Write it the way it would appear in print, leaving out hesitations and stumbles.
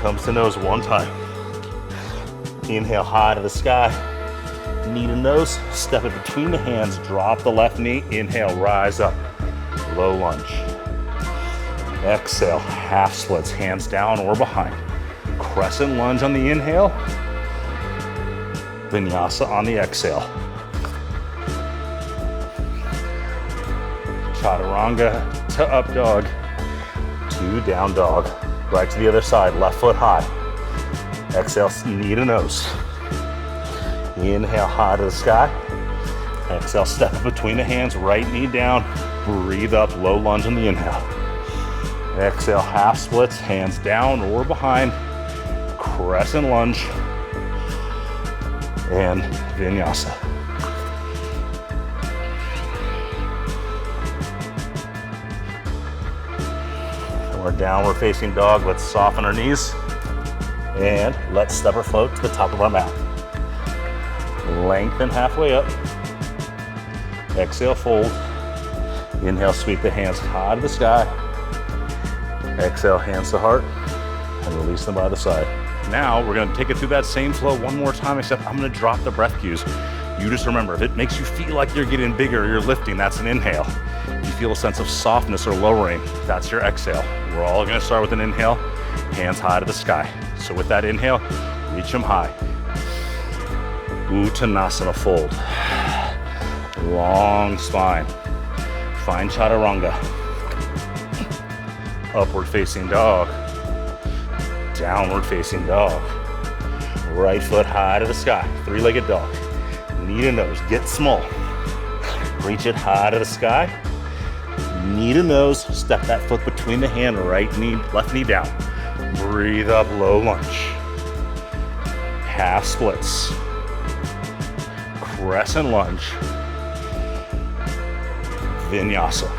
comes to nose one time. Inhale high to the sky. Knee to nose, step it between the hands, drop the left knee, inhale, rise up, low lunge. Exhale, half splits, hands down or behind. Crescent lunge on the inhale, vinyasa on the exhale. Chaturanga to up dog, to down dog. Right to the other side, left foot high. Exhale, knee to nose. Inhale, high to the sky. Exhale, step it between the hands, right knee down. Breathe up, low lunge on the inhale. Exhale, half splits, hands down or behind. Crescent lunge. And vinyasa. And we're downward facing dog. Let's soften our knees. And let's step or float to the top of our mat. Lengthen halfway up. Exhale, fold. Inhale, sweep the hands high to the sky. Exhale, hands to heart, and release them by the side. Now we're gonna take it through that same flow one more time, except I'm gonna drop the breath cues. You just remember, if it makes you feel like you're getting bigger, you're lifting, that's an inhale. If you feel a sense of softness or lowering, that's your exhale. We're all gonna start with an inhale, hands high to the sky. So with that inhale, reach them high. Uttanasana fold. Long spine. Find chaturanga. Upward facing dog. Downward facing dog. Right foot high to the sky. Three-legged dog. Knee to nose. Get small. Reach it high to the sky. Knee to nose. Step that foot between the hand. Right knee, left knee down. Breathe up, low lunge. Half splits. Crescent lunge. Vinyasa.